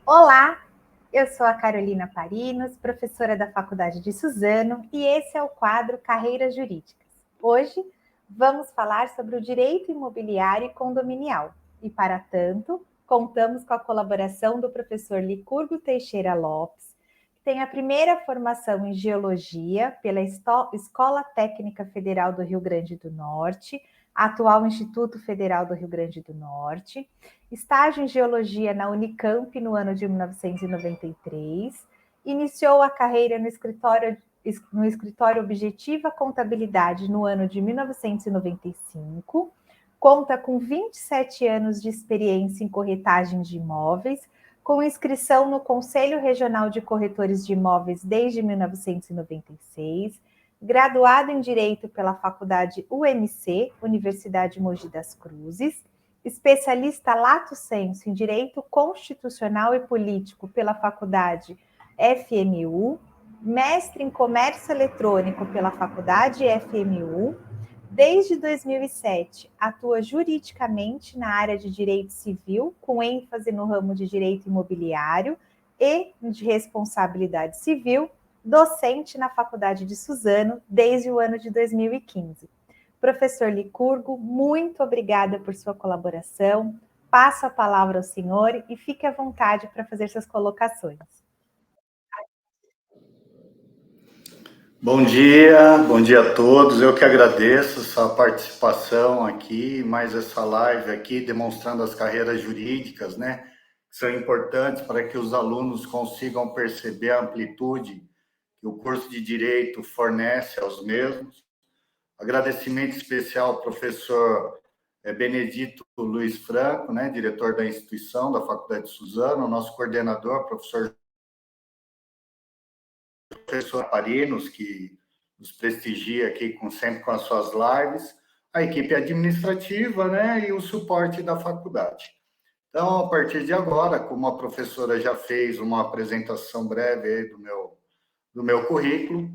Olá, eu sou a Carolina Parinos, professora da Faculdade de Suzano, e esse é o quadro Carreiras Jurídicas. Hoje vamos falar sobre o direito imobiliário e condominial. E para tanto, contamos com a colaboração do professor Licurgo Teixeira Lopes, que tem a primeira formação em Geologia pela Escola Técnica Federal do Rio Grande do Norte, atual Instituto Federal do Rio Grande do Norte, estágio em Geologia na Unicamp no ano de 1993, iniciou a carreira no escritório Objetiva Contabilidade no ano de 1995, conta com 27 anos de experiência em corretagem de imóveis, com inscrição no Conselho Regional de Corretores de Imóveis desde 1996, graduado em Direito pela Faculdade UMC, Universidade Mogi das Cruzes, especialista lato sensu em Direito Constitucional e Político pela Faculdade FMU, mestre em Comércio Eletrônico pela Faculdade FMU. Desde 2007, atua juridicamente na área de direito civil, com ênfase no ramo de direito imobiliário e de responsabilidade civil, docente na Faculdade de Suzano desde o ano de 2015. Professor Licurgo, muito obrigada por sua colaboração. Passo a palavra ao senhor e fique à vontade para fazer suas colocações. Bom dia a todos. Eu que agradeço sua participação aqui, mais essa live aqui, demonstrando as carreiras jurídicas, né? Que são importantes para que os alunos consigam perceber a amplitude que o curso de Direito fornece aos mesmos. Agradecimento especial ao professor Benedito Luiz Franco, né? Diretor da instituição, da Faculdade de Suzano, nosso coordenador, professor Parinos, que nos prestigia aqui sempre com as suas lives, a equipe administrativa, né, e o suporte da faculdade. Então, a partir de agora, como a professora já fez uma apresentação breve aí do meu currículo,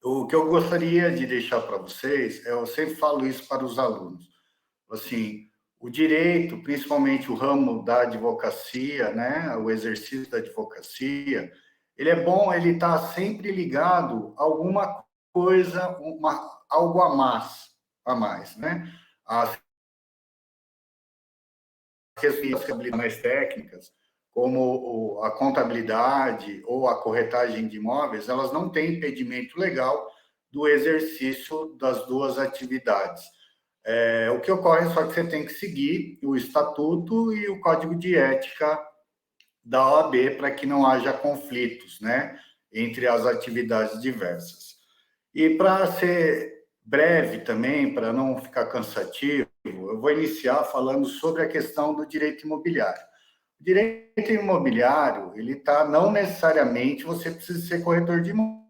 o que eu gostaria de deixar para vocês, eu sempre falo isso para os alunos, assim, o direito, principalmente o ramo da advocacia, né, o exercício da advocacia, ele é bom, ele está sempre ligado a alguma coisa, algo a mais, né? As responsabilidades técnicas, como a contabilidade ou a corretagem de imóveis, elas não têm impedimento legal do exercício das duas atividades. O que ocorre só que você tem que seguir o estatuto e o código de ética da OAB para que não haja conflitos, né, entre as atividades diversas. E para ser breve também, para não ficar cansativo, eu vou iniciar falando sobre a questão do direito imobiliário. O direito imobiliário, ele está, não necessariamente você precisa ser corretor de imóveis.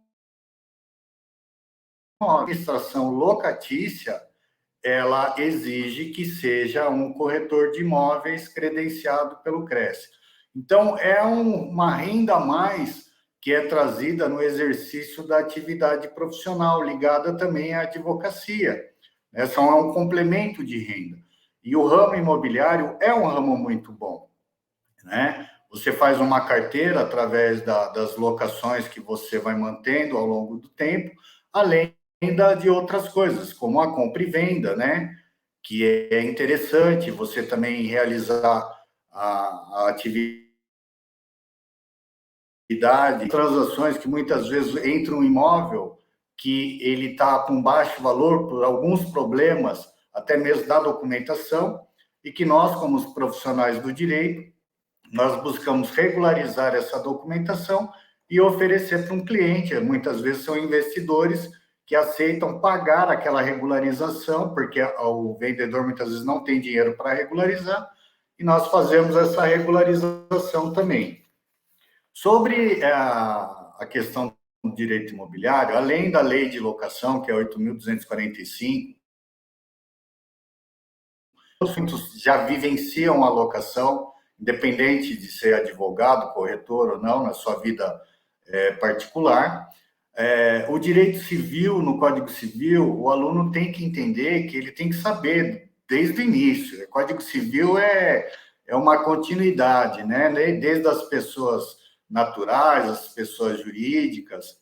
A administração locatícia, ela exige que seja um corretor de imóveis credenciado pelo CRES. Então, é uma renda a mais que é trazida no exercício da atividade profissional, ligada também à advocacia. Essa é um complemento de renda. E o ramo imobiliário é um ramo muito bom, né? Você faz uma carteira através das locações que você vai mantendo ao longo do tempo, além de outras coisas, como a compra e venda, né? Que é interessante você também realizar a atividade, transações que muitas vezes entra um imóvel que ele está com baixo valor por alguns problemas, até mesmo da documentação, e que nós, como os profissionais do direito, nós buscamos regularizar essa documentação e oferecer para um cliente. Muitas vezes são investidores que aceitam pagar aquela regularização, porque o vendedor muitas vezes não tem dinheiro para regularizar, e nós fazemos essa regularização também. Sobre a questão do direito imobiliário, além da lei de locação, que é 8.245, muitos já vivenciam a locação, independente de ser advogado, corretor ou não, na sua vida particular. O direito civil, no Código Civil, o aluno tem que entender que ele tem que saber desde o início. O Código Civil é uma continuidade, né? Desde as pessoas naturais, as pessoas jurídicas,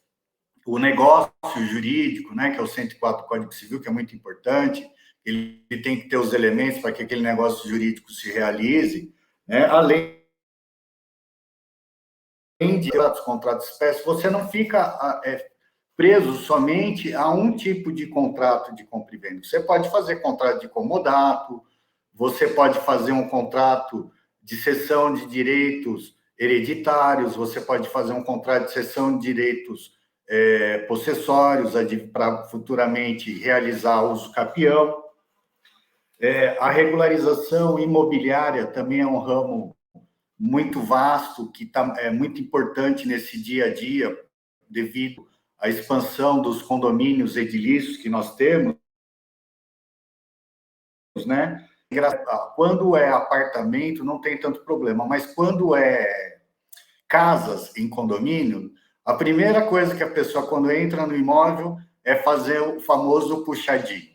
o negócio jurídico, né, que é o 104 do Código Civil, que é muito importante, ele tem que ter os elementos para que aquele negócio jurídico se realize, né? Além de contratos espécie, você não fica preso somente a um tipo de contrato de compra e venda. Você pode fazer contrato de comodato, você pode fazer um contrato de cessão de direitos hereditários, você pode fazer um contrato de cessão de direitos possessórios para futuramente realizar uso capião. A regularização imobiliária também é um ramo muito vasto, que é muito importante nesse dia a dia, devido à expansão dos condomínios edilícios que nós temos, né? Quando é apartamento, não tem tanto problema, mas quando é casas em condomínio, a primeira coisa que a pessoa, quando entra no imóvel, é fazer o famoso puxadinho,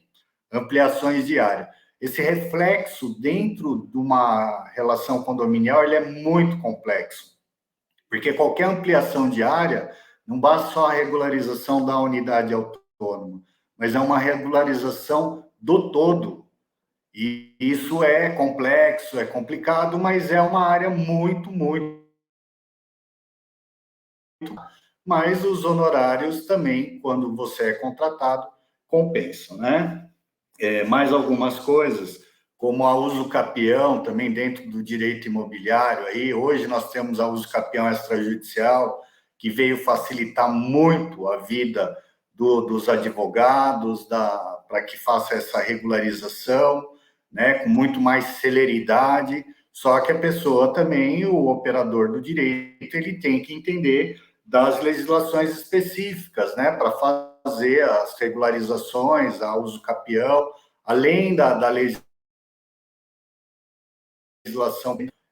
ampliações de área. Esse reflexo dentro de uma relação condominial, ele é muito complexo, porque qualquer ampliação de área, não basta só a regularização da unidade autônoma, mas é uma regularização do todo. E isso é complexo, é complicado, mas é uma área muito, muito. Mas os honorários também, quando você é contratado, compensam, né? Mais algumas coisas, como a uso capião, também dentro do direito imobiliário. Aí, hoje nós temos a uso capião extrajudicial, que veio facilitar muito a vida dos advogados, para que faça essa regularização, né, com muito mais celeridade. Só que a pessoa também, o operador do direito, ele tem que entender das legislações específicas, né, para fazer as regularizações, a uso capião, além da legislação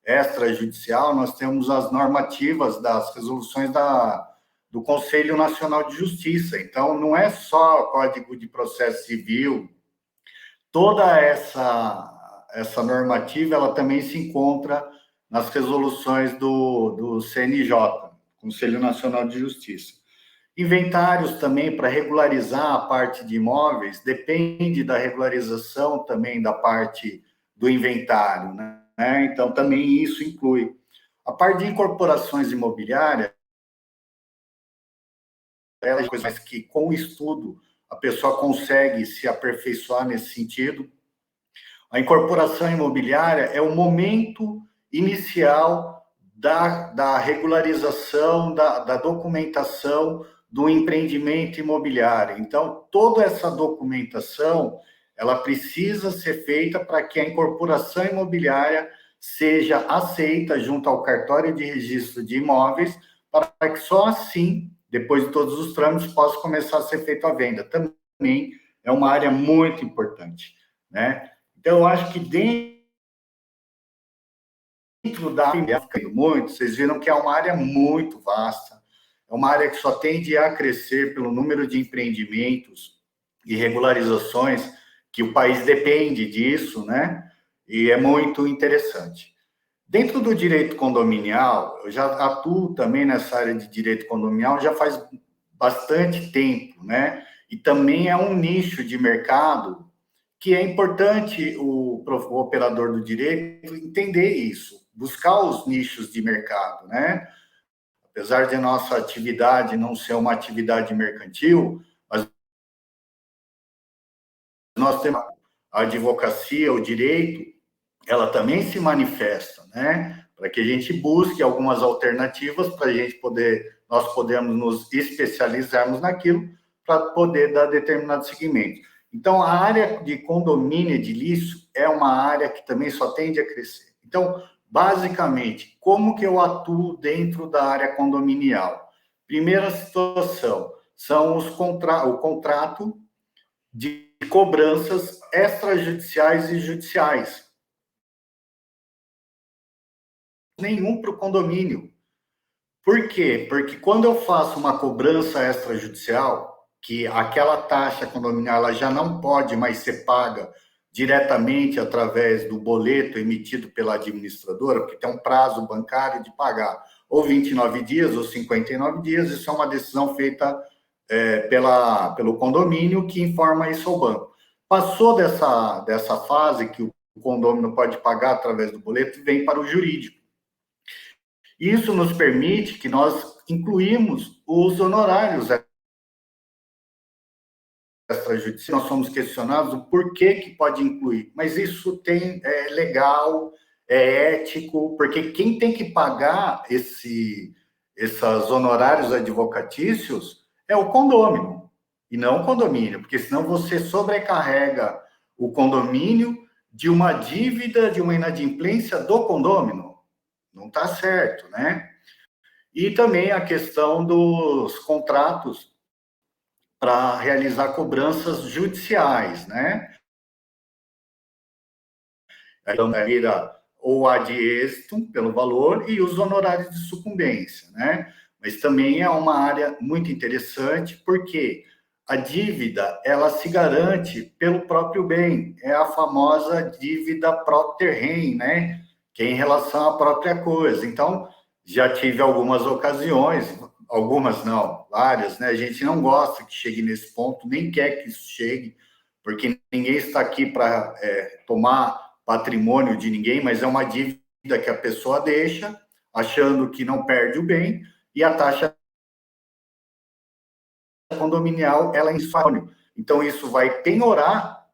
extrajudicial, nós temos as normativas das resoluções do Conselho Nacional de Justiça. Então, não é só Código de Processo Civil, toda essa normativa, ela também se encontra nas resoluções do CNJ, Conselho Nacional de Justiça. Inventários também, para regularizar a parte de imóveis, depende da regularização também da parte do inventário, né? Então, também isso inclui. A parte de incorporações imobiliárias, mas que com o estudo a pessoa consegue se aperfeiçoar nesse sentido. A incorporação imobiliária é o momento inicial da regularização, da documentação do empreendimento imobiliário. Então, toda essa documentação, ela precisa ser feita para que a incorporação imobiliária seja aceita junto ao cartório de registro de imóveis, para que só assim, depois de todos os trâmites, possa começar a ser feita a venda. Também é uma área muito importante, né? Então, eu acho que dentro da muito, vocês viram que é uma área muito vasta, é uma área que só tende a crescer pelo número de empreendimentos e regularizações, que o país depende disso, né? E é muito interessante. Dentro do direito condominial, eu já atuo também nessa área de direito condominial já faz bastante tempo, né? E também é um nicho de mercado que é importante o operador do direito entender isso, buscar os nichos de mercado, né? Apesar de nossa atividade não ser uma atividade mercantil, mas nós temos a advocacia, o direito, ela também se manifesta, né? Para que a gente busque algumas alternativas para a gente poder, nós podemos nos especializarmos naquilo para poder dar determinado segmento. Então, a área de condomínio edilício é uma área que também só tende a crescer. Então, basicamente, como que eu atuo dentro da área condominial? Primeira situação, são o contrato de cobranças extrajudiciais e judiciais. Nenhum para o condomínio. Por quê? Porque quando eu faço uma cobrança extrajudicial, que aquela taxa condominial ela já não pode mais ser paga diretamente através do boleto emitido pela administradora, porque tem um prazo bancário de pagar ou 29 dias ou 59 dias, isso é uma decisão feita pelo condomínio que informa isso ao banco. Passou dessa fase que o condomínio pode pagar através do boleto, vem para o jurídico. Isso nos permite que nós incluímos os honorários extrajudiciais. Nós somos questionados o porquê que pode incluir, mas isso é legal, é ético, porque quem tem que pagar esses honorários advocatícios é o condômino, e não o condomínio, porque senão você sobrecarrega o condomínio de uma dívida, de uma inadimplência do condômino. Não está certo, né? E também a questão dos contratos para realizar cobranças judiciais, né? Então, vira ou ad êxito pelo valor e os honorários de sucumbência, né? Mas também é uma área muito interessante, porque a dívida, ela se garante pelo próprio bem, é a famosa dívida propter rem, né? Que é em relação à própria coisa. Então, já tive algumas ocasiões, algumas não, várias, né? A gente não gosta que chegue nesse ponto, nem quer que isso chegue, porque ninguém está aqui para tomar patrimônio de ninguém, mas é uma dívida que a pessoa deixa, achando que não perde o bem, e a taxa condominial, ela é insônia. Então, isso vai penhorar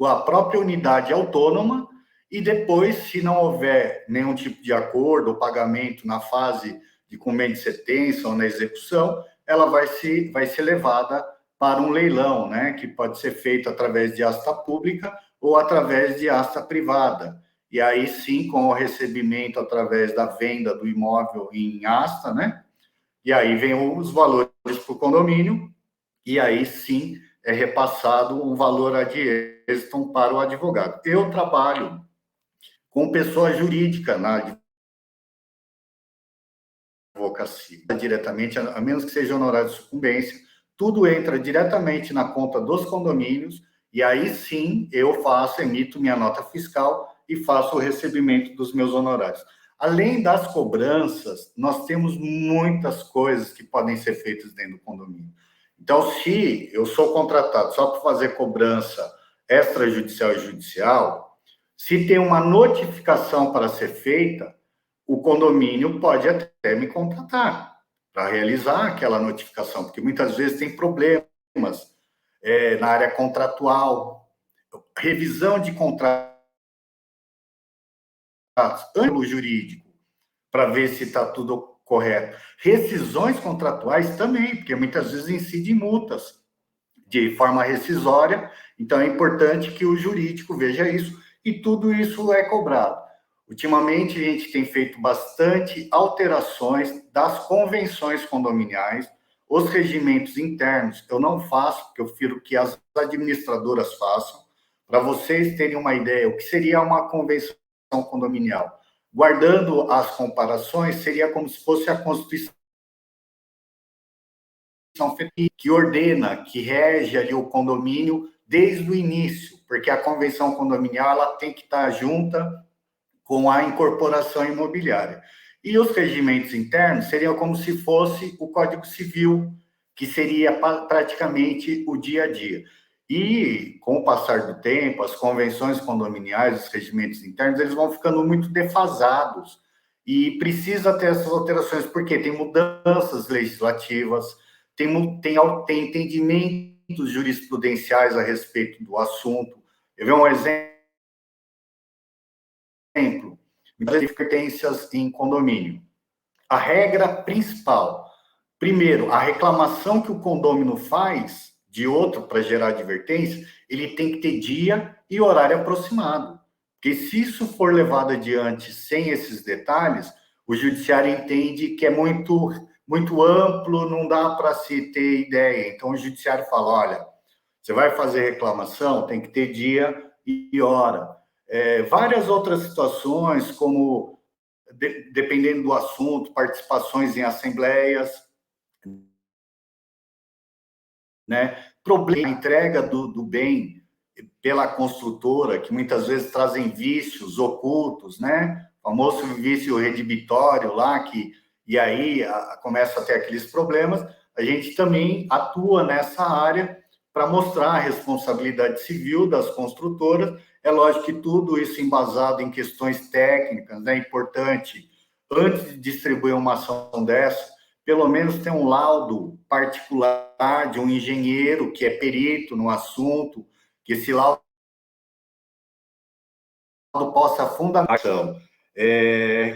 a própria unidade autônoma, e depois, se não houver nenhum tipo de acordo ou pagamento na fase de cumprimento de sentença ou na execução, ela vai ser levada para um leilão, né, que pode ser feito através de asta pública ou através de asta privada. E aí sim, com o recebimento através da venda do imóvel em asta, né? E aí vem os valores para o condomínio, e aí sim é repassado um valor ad êxito para o advogado. Eu trabalho com pessoa jurídica na advocacia, diretamente, a menos que seja honorário de sucumbência, tudo entra diretamente na conta dos condomínios, e aí sim eu emito minha nota fiscal e faço o recebimento dos meus honorários. Além das cobranças, nós temos muitas coisas que podem ser feitas dentro do condomínio. Então, se eu sou contratado só para fazer cobrança extrajudicial e judicial, se tem uma notificação para ser feita, o condomínio pode até me contratar para realizar aquela notificação, porque muitas vezes tem problemas na área contratual, revisão de contratos, ângulo jurídico, para ver se está tudo correto. Rescisões contratuais também, porque muitas vezes incide em multas de forma rescisória, então é importante que o jurídico veja isso, e tudo isso é cobrado. Ultimamente, a gente tem feito bastante alterações das convenções condominiais, os regimentos internos eu não faço, porque eu prefiro que as administradoras façam, para vocês terem uma ideia, o que seria uma convenção condominial. Guardando as comparações, seria como se fosse a Constituição que ordena, que rege ali o condomínio desde o início, porque a convenção condominial ela tem que estar junta com a incorporação imobiliária. E os regimentos internos seriam como se fosse o Código Civil, que seria praticamente o dia a dia. E, com o passar do tempo, as convenções condominiais, os regimentos internos, eles vão ficando muito defasados. E precisa ter essas alterações, porque tem mudanças legislativas, tem entendimentos jurisprudenciais a respeito do assunto. Eu vejo um exemplo, advertências em condomínio. A regra principal, primeiro, a reclamação que o condômino faz de outro para gerar advertência, ele tem que ter dia e horário aproximado. Porque se isso for levado adiante sem esses detalhes, o judiciário entende que é muito amplo, não dá para se ter ideia. Então, o judiciário fala, olha, você vai fazer reclamação, tem que ter dia e hora. Várias outras situações, como, dependendo do assunto, participações em assembleias, né? Problema, a entrega do bem pela construtora, que muitas vezes trazem vícios ocultos, né? O famoso vício redibitório lá, e aí começa a ter aqueles problemas. A gente também atua nessa área para mostrar a responsabilidade civil das construtoras. É lógico que tudo isso embasado em questões técnicas, né? É importante, antes de distribuir uma ação dessa, pelo menos ter um laudo particular de um engenheiro que é perito no assunto, que esse laudo possa fundamentar.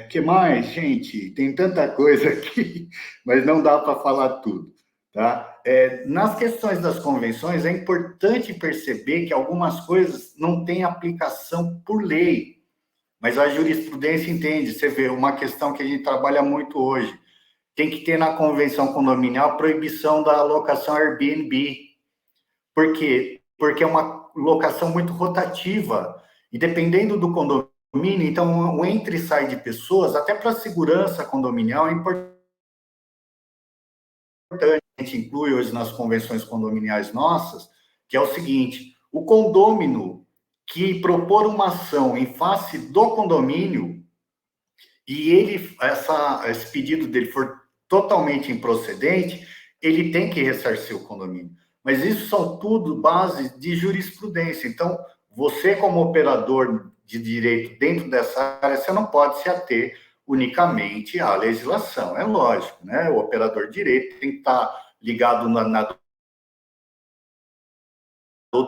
Que mais, gente? Tem tanta coisa aqui, mas não dá para falar tudo, tá? Nas questões das convenções, é importante perceber que algumas coisas não têm aplicação por lei, mas a jurisprudência entende. Você vê uma questão que a gente trabalha muito hoje, tem que ter na convenção condominial proibição da locação Airbnb. Por quê? Porque é uma locação muito rotativa. E dependendo do condomínio, então, o entra e sai de pessoas, até para a segurança condominial, é importante. A gente inclui hoje nas convenções condominiais nossas, que é o seguinte: o condômino que propor uma ação em face do condomínio e esse pedido dele for totalmente improcedente, ele tem que ressarcir o condomínio. Mas isso são tudo bases de jurisprudência. Então, você, como operador de direito dentro dessa área, você não pode se ater unicamente à legislação. É lógico, né? O operador de direito tem que estar ligado na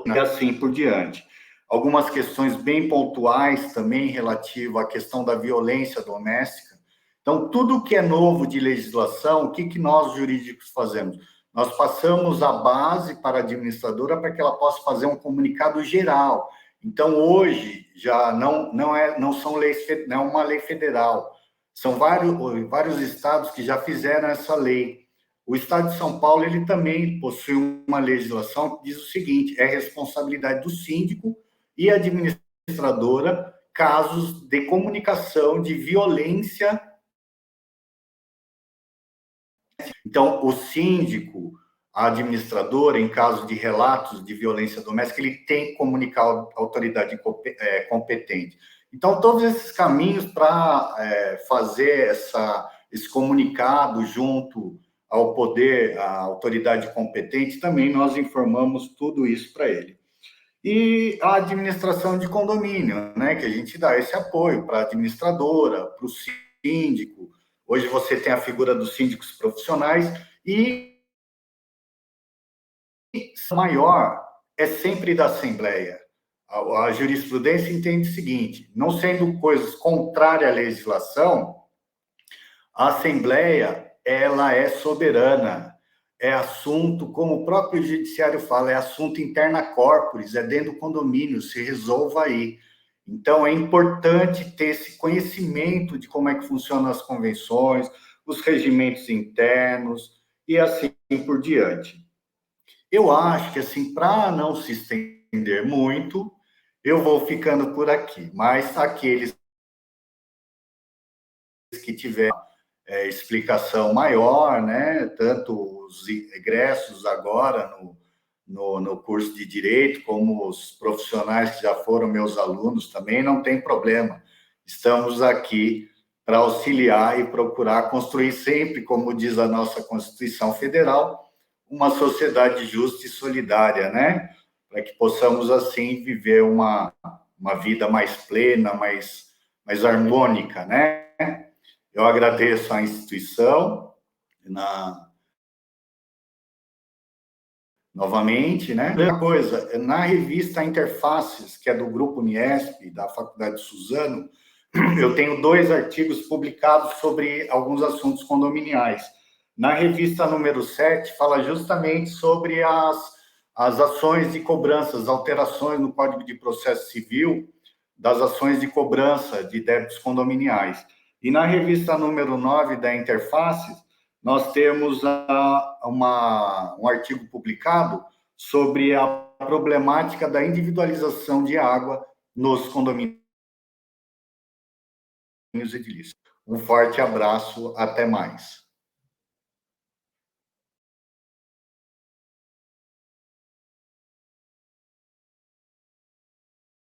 e assim por diante. Algumas questões bem pontuais também relativas à questão da violência doméstica. Então, tudo que é novo de legislação, o que nós jurídicos fazemos? Nós passamos a base para a administradora para que ela possa fazer um comunicado geral. Então, hoje, já não são leis, não é uma lei federal. São vários estados que já fizeram essa lei. O Estado de São Paulo, ele também possui uma legislação que diz o seguinte: é responsabilidade do síndico e administradora casos de comunicação de violência. Então, o síndico, a administradora, em caso de relatos de violência doméstica, ele tem que comunicar à autoridade competente. Então, todos esses caminhos para fazer esse comunicado junto ao poder, à autoridade competente, também nós informamos tudo isso para ele. E a administração de condomínio, né, que a gente dá esse apoio para a administradora, para o síndico. Hoje você tem a figura dos síndicos profissionais e maior é sempre da Assembleia. A jurisprudência entende o seguinte: não sendo coisas contrárias à legislação, a Assembleia ela é soberana. É assunto, como o próprio judiciário fala, é assunto interna corporis, é dentro do condomínio, se resolva aí. Então, é importante ter esse conhecimento de como é que funcionam as convenções, os regimentos internos e assim por diante. Eu acho que, assim, para não se estender muito, eu vou ficando por aqui, mas aqueles que tiverem explicação maior, né? Tanto os egressos agora no curso de Direito, como os profissionais que já foram meus alunos também, não tem problema. Estamos aqui para auxiliar e procurar construir sempre, como diz a nossa Constituição Federal, uma sociedade justa e solidária, né? Para que possamos, assim, viver uma vida mais plena, mais harmônica, né? Eu agradeço à instituição, novamente, né? Primeira coisa, na revista Interfaces, que é do Grupo Uniesp, da Faculdade de Suzano, eu tenho 2 artigos publicados sobre alguns assuntos condominiais. Na revista número 7, fala justamente sobre as ações de cobranças, alterações no Código de Processo Civil, das ações de cobrança de débitos condominiais. E na revista número 9 da Interfaces, nós temos um artigo publicado sobre a problemática da individualização de água nos condomínios edilícios. Um forte abraço, até mais.